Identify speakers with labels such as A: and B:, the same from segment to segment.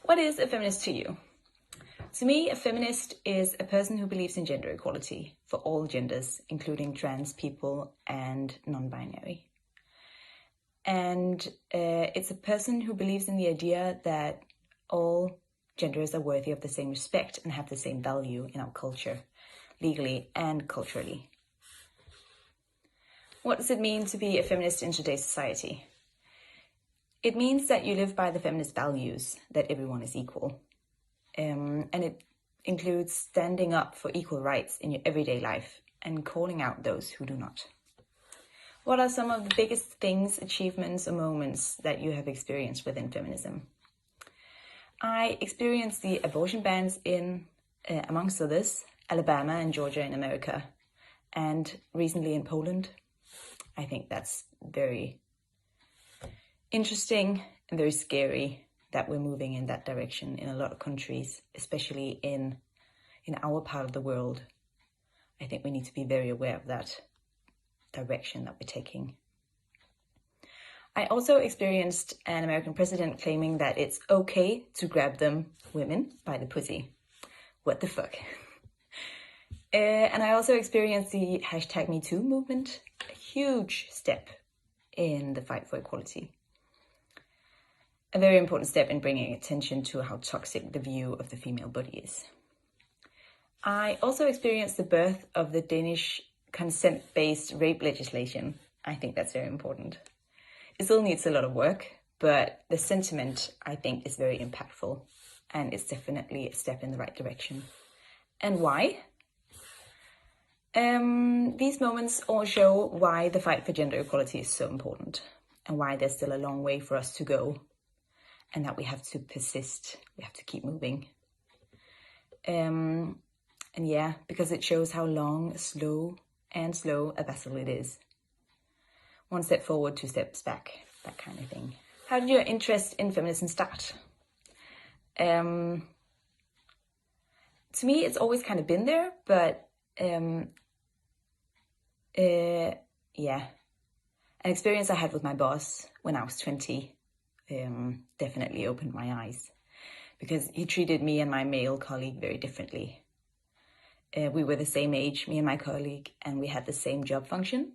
A: What is a feminist to you? To me, a feminist is a person who believes in gender equality for all genders, including trans people and non-binary. And it's a person who believes in the idea that all genders are worthy of the same respect and have the same value in our culture, legally and culturally. What does it mean to be a feminist in today's society? It means that you live by the feminist values that everyone is equal. And it includes standing up for equal rights in your everyday life and calling out those who do not. What are some of the biggest things, achievements, or moments that you have experienced within feminism? I experienced the abortion bans in, amongst others, Alabama and Georgia in America, and recently in Poland. I think that's very interesting and very scary that we're moving in that direction in a lot of countries, especially in our part of the world. I think we need to be very aware of that direction that we're taking. I also experienced an American president claiming that it's okay to grab them, women, by the pussy. What the fuck? And I also experienced the #MeToo movement, a huge step in the fight for equality. A very important step in bringing attention to how toxic the view of the female body is. I also experienced the birth of the Danish consent-based rape legislation. I think that's very important. It still needs a lot of work, but the sentiment, I think, is very impactful, and it's definitely a step in the right direction. And why? These moments all show why the fight for gender equality is so important, and why there's still a long way for us to go, and that we have to persist, we have to keep moving. And yeah, because it shows how long, slow a battle it is. One step forward, 2 steps back, that kind of thing. How did your interest in feminism start? To me, it's always kind of been there, but yeah. An experience I had with my boss when I was 20 definitely opened my eyes, because he treated me and my male colleague very differently. We were the same age, me and my colleague, and we had the same job function.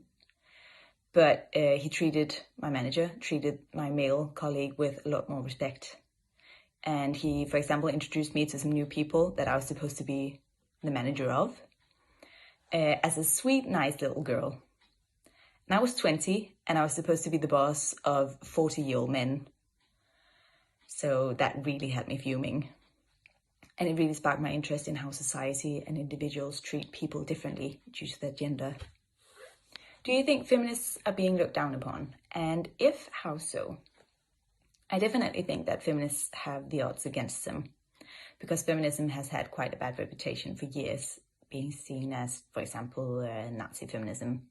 A: But my manager treated my male colleague with a lot more respect. And he, for example, introduced me to some new people that I was supposed to be the manager of, as a sweet, nice little girl. And I was 20, and I was supposed to be the boss of 40-year-old men. So that really had me fuming. And it really sparked my interest in how society and individuals treat people differently due to their gender. Do you think feminists are being looked down upon? And if, how so? I definitely think that feminists have the odds against them, because feminism has had quite a bad reputation for years, being seen as, for example, Nazi feminism,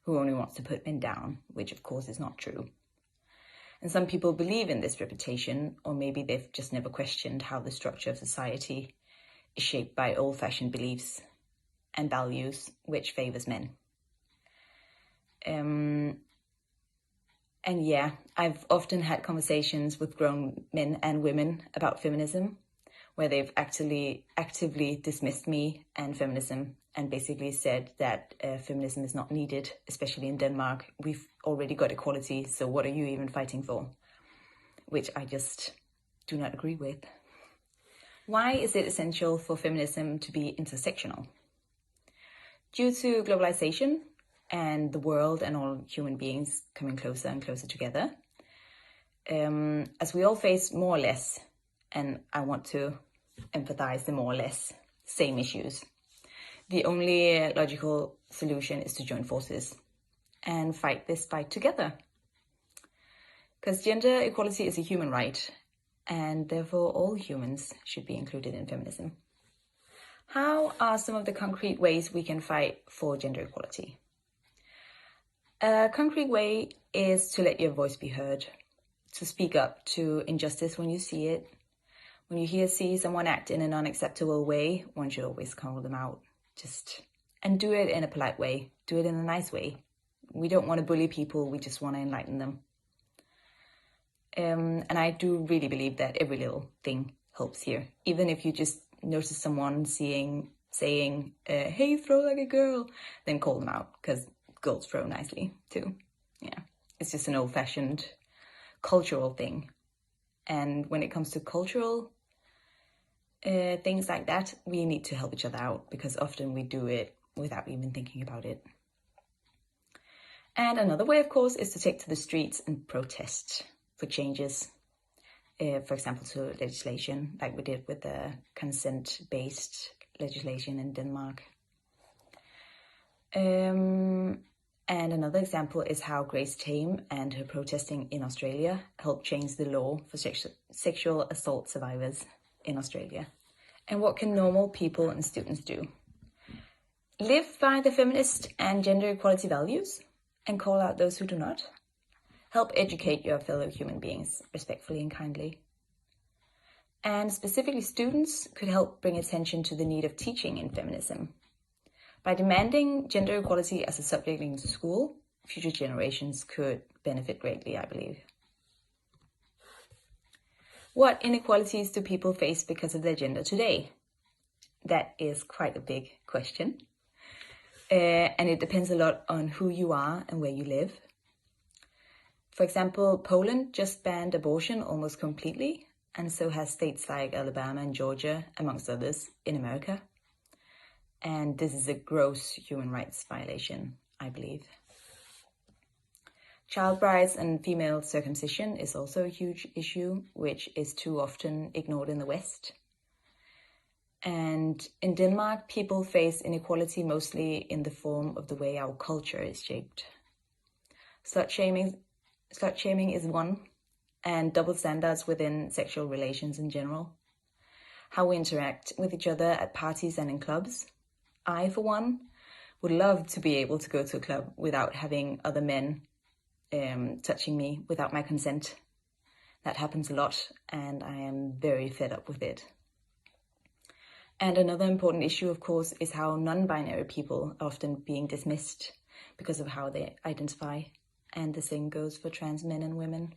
A: who only wants to put men down, which of course is not true. And some people believe in this reputation, or maybe they've just never questioned how the structure of society is shaped by old-fashioned beliefs and values which favors men. And yeah, I've often had conversations with grown men and women about feminism, where they've actually actively dismissed me and feminism, and basically said that feminism is not needed, especially in Denmark. We've already got equality, so what are you even fighting for? Which I just do not agree with. Why is it essential for feminism to be intersectional? Due to globalization and the world and all human beings coming closer and closer together, as we all face more or less, and I want to empathize the more or less, same issues, the only logical solution is to join forces and fight this fight together. Because gender equality is a human right, and therefore all humans should be included in feminism. How are some of the concrete ways we can fight for gender equality? A concrete way is to let your voice be heard, to speak up to injustice when you see it. When you see someone act in an unacceptable way, one should always call them out. And do it in a polite way. Do it in a nice way. We don't want to bully people, we just want to enlighten them. And I do really believe that every little thing helps here. Even if you just notice someone saying, hey, throw like a girl, then call them out, because girls throw nicely too. Yeah, it's just an old-fashioned cultural thing. And when it comes to cultural things like that, we need to help each other out, because often we do it without even thinking about it. And another way, of course, is to take to the streets and protest for changes. For example, to legislation, like we did with the consent-based legislation in Denmark. And another example is how Grace Tame and her protesting in Australia helped change the law for sexual assault survivors in Australia. And what can normal people and students do? Live by the feminist and gender equality values and call out those who do not. Help educate your fellow human beings respectfully and kindly. And specifically, students could help bring attention to the need of teaching in feminism. By demanding gender equality as a subject in school, future generations could benefit greatly, I believe. What inequalities do people face because of their gender today? That is quite a big question. And it depends a lot on who you are and where you live. For example, Poland just banned abortion almost completely, and so has states like Alabama and Georgia, amongst others, in America. And this is a gross human rights violation, I believe. Child brides and female circumcision is also a huge issue, which is too often ignored in the West. And in Denmark, people face inequality mostly in the form of the way our culture is shaped. Slut shaming is one, and double standards within sexual relations in general. How we interact with each other at parties and in clubs. I, for one, would love to be able to go to a club without having other men touching me without my consent. That happens a lot, and I am very fed up with it. And another important issue, of course, is how non-binary people are often being dismissed because of how they identify. And the same goes for trans men and women.